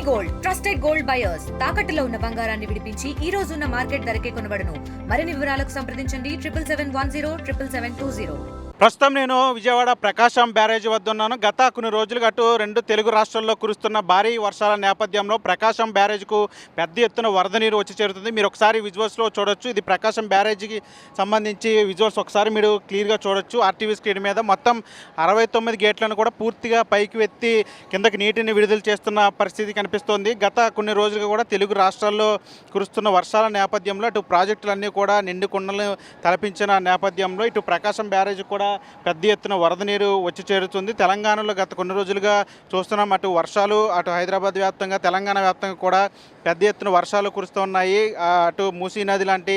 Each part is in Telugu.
గోల్డ్ ట్రస్టెడ్ గోల్డ్ బయర్స్ తాకట్టులో ఉన్న బంగారాన్ని విడిపించి ఈ రోజు ఉన్న మార్కెట్ ధరకే కొనబడును. మరిన్ని వివరాలకు సంప్రదించండి 7710 ప్రస్తుతం నేను విజయవాడ ప్రకాశం బ్యారేజీ వద్ద ఉన్నాను. గత కొన్ని రోజులుగా అటు రెండు తెలుగు రాష్ట్రాల్లో కురుస్తున్న భారీ వర్షాల నేపథ్యంలో ప్రకాశం బ్యారేజ్కు పెద్ద ఎత్తున వరద నీరు వచ్చి చేరుతుంది. మీరు ఒకసారి విజువల్స్లో చూడొచ్చు. ఇది ప్రకాశం బ్యారేజీకి సంబంధించి విజువల్స్ ఒకసారి మీరు క్లియర్గా చూడొచ్చు. ఆర్టీవీ స్క్రీన్ మీద మొత్తం 69 గేట్లను కూడా పూర్తిగా పైకి ఎత్తి కిందకి నీటిని విడుదల చేస్తున్న పరిస్థితి కనిపిస్తోంది. గత కొన్ని రోజులుగా కూడా తెలుగు రాష్ట్రాల్లో కురుస్తున్న వర్షాల నేపథ్యంలో అటు ప్రాజెక్టులన్నీ కూడా నిండు కుండలు తలపించిన నేపథ్యంలో ఇటు ప్రకాశం బ్యారేజీ కూడా పెద్ద ఎత్తున వరద నీరు వచ్చి చేరుతుంది. తెలంగాణలో గత కొన్ని రోజులుగా చూస్తున్నాం. అటు వర్షాలు అటు హైదరాబాద్ వ్యాప్తంగా తెలంగాణ వ్యాప్తంగా కూడా పెద్ద ఎత్తున వర్షాలు కురుస్తూ ఉన్నాయి. అటు మూసీ నది లాంటి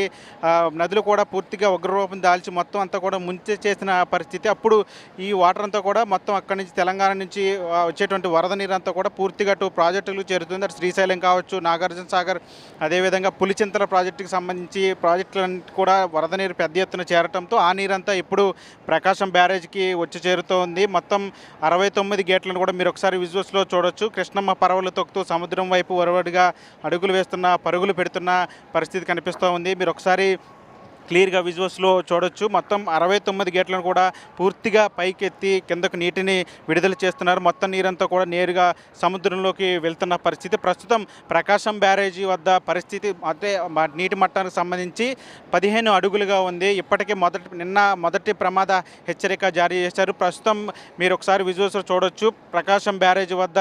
నదులు కూడా పూర్తిగా ఉగ్రరూపం దాల్చి మొత్తం అంతా కూడా ముంచె చేసిన పరిస్థితి. అప్పుడు ఈ వాటర్ అంతా కూడా మొత్తం అక్కడి నుంచి తెలంగాణ నుంచి వచ్చేటువంటి వరద నీరు అంతా కూడా పూర్తిగా అటు ప్రాజెక్టులు చేరుతుంది. అటు శ్రీశైలం కావచ్చు, నాగార్జున సాగర్, అదేవిధంగా పులిచింతల ప్రాజెక్టుకి సంబంధించి ప్రాజెక్టులన్నీ కూడా వరద నీరు పెద్ద ఎత్తున చేరటంతో ఆ నీరంతా ఇప్పుడు ప్రకాశం బ్యారేజ్కి వచ్చి చేరుతోంది. మొత్తం 69 గేట్లను కూడా మీరు ఒకసారి విజువల్స్లో చూడొచ్చు. కృష్ణమ్మ పరవలు తొక్కుతూ సముద్రం వైపు వరవడిగా అడుగులు వేస్తున్న, పరుగులు పెడుతున్న పరిస్థితి కనిపిస్తూ ఉంది. మీరు ఒకసారి క్లియర్గా విజువల్స్లో చూడొచ్చు. మొత్తం 69 గేట్లను కూడా పూర్తిగా పైకెత్తి కిందకు నీటిని విడుదల చేస్తున్నారు. మొత్తం నీరంతా కూడా నేరుగా సముద్రంలోకి వెళ్తున్న పరిస్థితి. ప్రస్తుతం ప్రకాశం బ్యారేజీ వద్ద పరిస్థితి అంటే నీటి మట్టానికి సంబంధించి 15 అడుగులుగా ఉంది. ఇప్పటికే నిన్న మొదటి ప్రమాద హెచ్చరిక జారీ చేశారు. ప్రస్తుతం మీరు ఒకసారి విజువల్స్లో చూడొచ్చు. ప్రకాశం బ్యారేజీ వద్ద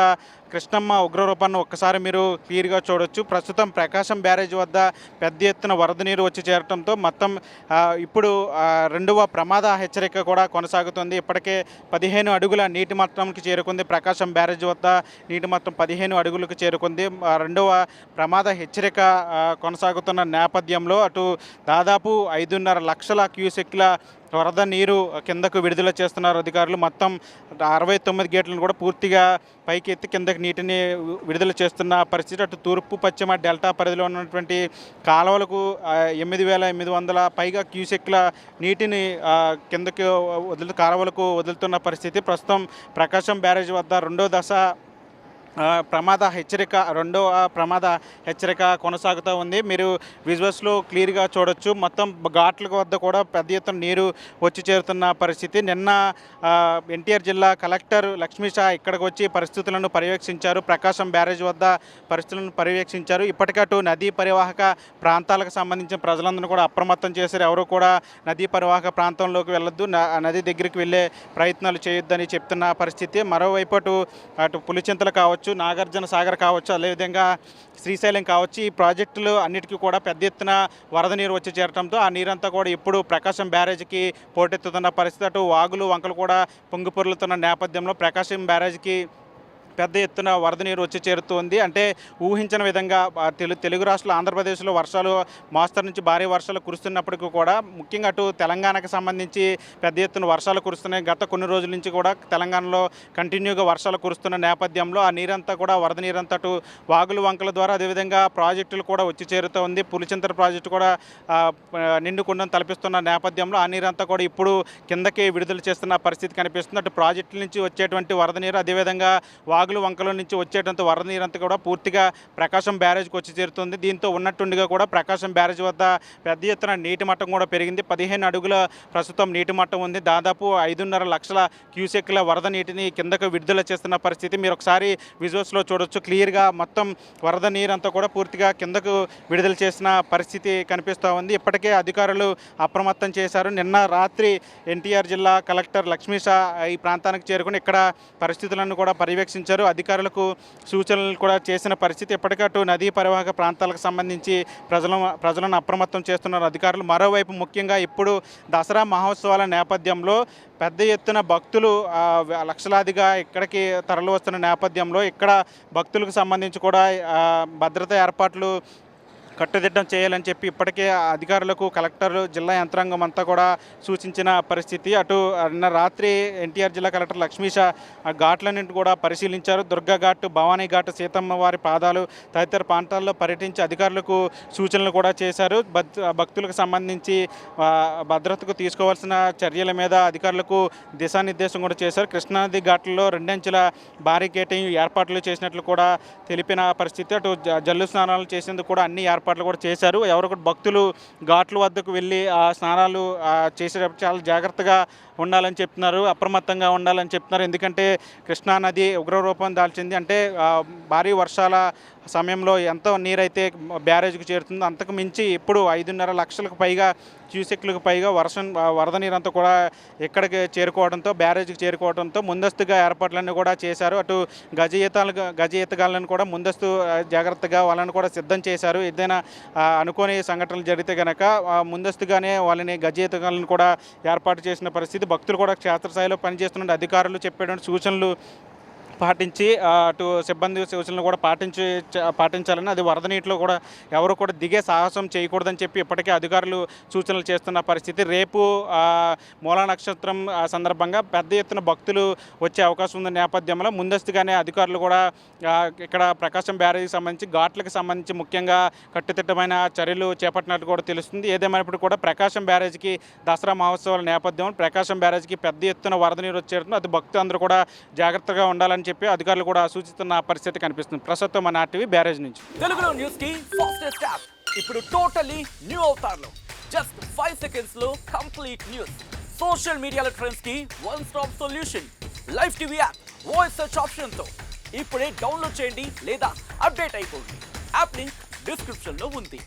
కృష్ణమ్మ ఉగ్రరూపాన్ని ఒక్కసారి మీరు క్లియర్గా చూడొచ్చు. ప్రస్తుతం ప్రకాశం బ్యారేజ్ వద్ద పెద్ద ఎత్తున వరద నీరు వచ్చి చేరటంతో మొత్తం ఇప్పుడు రెండవ ప్రమాద హెచ్చరిక కూడా కొనసాగుతుంది. ఇప్పటికే 15 అడుగుల నీటి మట్టంకి చేరుకుంది. ప్రకాశం బ్యారేజ్ వద్ద నీటి మట్టం 15 అడుగులకు చేరుకుంది. రెండవ ప్రమాద హెచ్చరిక కొనసాగుతున్న నేపథ్యంలో అటు దాదాపు 5.5 లక్షల క్యూసెక్ల వరద నీరు కిందకు విడుదల చేస్తున్నారు అధికారులు. మొత్తం 69 గేట్లను కూడా పూర్తిగా పైకి ఎత్తి కిందకి నీటిని విడుదల చేస్తున్న పరిస్థితి. అటు తూర్పు పశ్చిమ డెల్టా పరిధిలో ఉన్నటువంటి కాలువలకు 8,800 పైగా క్యూసెక్ల నీటిని కిందకి కాలువలకు వదులుతున్న పరిస్థితి. ప్రస్తుతం ప్రకాశం బ్యారేజ్ వద్ద రెండవ ప్రమాద హెచ్చరిక కొనసాగుతూ ఉంది. మీరు విజువల్స్లో క్లియర్గా చూడొచ్చు. మొత్తం ఘాట్ల వద్ద కూడా పెద్ద ఎత్తున నీరు వచ్చి చేరుతున్న పరిస్థితి. నిన్న ఎన్టీఆర్ జిల్లా కలెక్టర్ లక్ష్మీషా ఇక్కడికి వచ్చి పరిస్థితులను పర్యవేక్షించారు. ప్రకాశం బ్యారేజ్ వద్ద పరిస్థితులను పర్యవేక్షించారు. ఇప్పటికటు నదీ పరివాహక ప్రాంతాలకు సంబంధించిన ప్రజలందరూ కూడా అప్రమత్తం చేశారు. ఎవరు కూడా నదీ పరివాహక ప్రాంతంలోకి వెళ్ళొద్దు, నది దగ్గరికి వెళ్ళే ప్రయత్నాలు చేయొద్దని చెప్తున్న పరిస్థితి. మరోవైపు అటు పులిచింతలు కావచ్చు, నాగార్జున సాగర్ కావచ్చు, అదేవిధంగా శ్రీశైలం కావచ్చు, ఈ ప్రాజెక్టులు అన్నిటికీ కూడా పెద్ద ఎత్తున వరద నీరు వచ్చి చేరడంతో ఆ నీరంతా కూడా ఇప్పుడు ప్రకాశం బ్యారేజ్కి పోటెత్తుతున్న పరిస్థితి. అటు వాగులు వంకలు కూడా పొంగిపొర్లుతున్న నేపథ్యంలో ప్రకాశం బ్యారేజ్కి పెద్ద ఎత్తున వరద నీరు వచ్చి చేరుతుంది. అంటే ఊహించిన విధంగా తెలుగు రాష్ట్రాలు ఆంధ్రప్రదేశ్లో వర్షాలు మోస్తరు నుంచి భారీ వర్షాలు కురుస్తున్నప్పటికీ కూడా ముఖ్యంగా అటు తెలంగాణకు సంబంధించి పెద్ద ఎత్తున వర్షాలు కురుస్తున్నాయి. గత కొన్ని రోజుల నుంచి కూడా తెలంగాణలో కంటిన్యూగా వర్షాలు కురుస్తున్న నేపథ్యంలో ఆ నీరంతా కూడా వరద నీరంతా అటు వాగులు వంకల ద్వారా అదేవిధంగా ప్రాజెక్టులు కూడా వచ్చి చేరుతూ ఉంది. పులిచింతల ప్రాజెక్టు కూడా నిండు కుండను తలపిస్తున్న నేపథ్యంలో ఆ నీరంతా కూడా ఇప్పుడు కిందకి విడుదల చేస్తున్న పరిస్థితి కనిపిస్తుంది. అటు ప్రాజెక్టుల నుంచి వచ్చేటువంటి వరద నీరు అదేవిధంగా వాగులు వంకల నుంచి వచ్చేటంత వరద నీరంతా కూడా పూర్తిగా ప్రకాశం బ్యారేజ్కి వచ్చి చేరుతుంది. దీంతో ఉన్నట్టుండిగా కూడా ప్రకాశం బ్యారేజ్ వద్ద పెద్ద ఎత్తున నీటి మట్టం కూడా పెరిగింది. 15 అడుగుల ప్రస్తుతం నీటి మట్టం ఉంది. దాదాపు 5.5 లక్షల క్యూసెక్ల వరద నీటిని కిందకు విడుదల చేస్తున్న పరిస్థితి. మీరు ఒకసారి విజువల్స్లో చూడొచ్చు. క్లియర్గా మొత్తం వరద నీరంతా కూడా పూర్తిగా కిందకు విడుదల చేసిన పరిస్థితి కనిపిస్తూ ఉంది. ఇప్పటికే అధికారులు అప్రమత్తం చేశారు. నిన్న రాత్రి ఎన్టీఆర్ జిల్లా కలెక్టర్ లక్ష్మీషా ఈ ప్రాంతానికి చేరుకుని ఇక్కడ పరిస్థితులను కూడా పర్యవేక్షించారు. అధికారులకు సూచనలు కూడా చేసిన పరిస్థితి. ఇప్పటికటు నదీ పరివాహక ప్రాంతాలకు సంబంధించి ప్రజలను అప్రమత్తం చేస్తున్నారు అధికారులు. మరోవైపు ముఖ్యంగా ఇప్పుడు దసరా మహోత్సవాల నేపథ్యంలో పెద్ద ఎత్తున భక్తులు లక్షలాదిగా ఇక్కడికి తరలి వస్తున్న నేపథ్యంలో ఇక్కడ భక్తులకు సంబంధించి కూడా భద్రతా ఏర్పాట్లు కట్టుదిట్టం చేయాలని చెప్పి ఇప్పటికే అధికారులకు కలెక్టర్లు జిల్లా యంత్రాంగం అంతా కూడా సూచించిన పరిస్థితి. అటు నిన్న రాత్రి ఎన్టీఆర్ జిల్లా కలెక్టర్ లక్ష్మీష ఆ ఘాట్లన్నింటిని కూడా పరిశీలించారు. దుర్గా ఘాట్, భవానీ ఘాట్, సీతమ్మ వారి పాదాలు తదితర ప్రాంతాల్లో పర్యటించి అధికారులకు సూచనలు కూడా చేశారు. భక్తులకు సంబంధించి భద్రతకు తీసుకోవాల్సిన చర్యల మీద అధికారులకు దిశానిర్దేశం కూడా చేశారు. కృష్ణానది ఘాట్లలో 2 అంచెల బారికేటింగ్ ఏర్పాట్లు చేసినట్లు కూడా తెలిపిన పరిస్థితి. అటు జల్లు స్నానాలు చేసేందుకు కూడా అన్ని ఏర్పాట్లు కూడా చేశారు. ఎవరు కూడా భక్తులు ఘాట్ల వద్దకు వెళ్ళి ఆ స్నానాలు చేసేటప్పుడు చాలా జాగ్రత్తగా ఉండాలని చెప్తున్నారు, అప్రమత్తంగా ఉండాలని చెప్తున్నారు. ఎందుకంటే కృష్ణానది ఉగ్రరూపం దాల్చింది. అంటే భారీ వర్షాల సమయంలో ఎంతో నీరైతే బ్యారేజ్కి చేరుతుందో అంతకు మించి ఇప్పుడు 5.5 లక్షలకు పైగా క్యూసెక్లకు పైగా వరద నీరంతా కూడా ఎక్కడికి చేరుకోవడంతో బ్యారేజ్కి చేరుకోవడంతో ముందస్తుగా ఏర్పాట్లన్నీ కూడా చేశారు. అటు గజ ఈతగాళ్ళను కూడా ముందస్తు జాగ్రత్తగా వాళ్ళని కూడా సిద్ధం చేశారు. ఏదైనా అనుకోని సంఘటనలు జరిగితే కనుక ముందస్తుగానే వాళ్ళని గజ ఈతగాళ్ళను కూడా ఏర్పాటు చేసిన పరిస్థితి. భక్తులు కూడా క్షేత్రస్థాయిలో పనిచేస్తున్న అధికారులు చెప్పేటువంటి సూచనలు పాటించి అటు సిబ్బంది సూచనలు కూడా పాటించాలని, అది వరద నీటిలో కూడా ఎవరు కూడా దిగే సాహసం చేయకూడదని చెప్పి ఇప్పటికే అధికారులు సూచనలు చేస్తున్న పరిస్థితి. రేపు మూలా నక్షత్రం సందర్భంగా పెద్ద ఎత్తున భక్తులు వచ్చే అవకాశం ఉన్న నేపథ్యంలో ముందస్తుగానే అధికారులు కూడా ఇక్కడ ప్రకాశం బ్యారేజీకి సంబంధించి ఘాట్లకు సంబంధించి ముఖ్యంగా కట్టుదిట్టమైన చర్యలు చేపట్టినట్టు కూడా తెలుస్తుంది. ఏదేమైనప్పుడు కూడా ప్రకాశం బ్యారేజీకి దసరా మహోత్సవాల నేపథ్యంలో ప్రకాశం బ్యారేజీకి పెద్ద ఎత్తున వరద నీరు వచ్చేస్తుంది. అది భక్తులందరూ కూడా జాగ్రత్తగా ఉండాలని చెప్పి అధికారులు కూడా సూచిస్తున్న పరిస్థితి కనిపిస్తుంది. ప్రస్తుతం మన ఆర్టీవీ బ్యారేజ్ నుంచి. తెలుగులో న్యూస్ కి ఫాస్టెస్ట్ యాప్ ఇప్పుడు టోటలీ న్యూ అవతార్లో జస్ట్ 5 సెకండ్స్ లో కంప్లీట్ న్యూస్. సోషల్ మీడియాలో ట్రెండ్స్ కి one stop solution. Live TV app voice search option తో ఇప్పుడే డౌన్లోడ్ చేయండి లేదా అప్డేట్ అయిపోండి. యాప్ లింక్ డిస్క్రిప్షన్ లో ఉంది.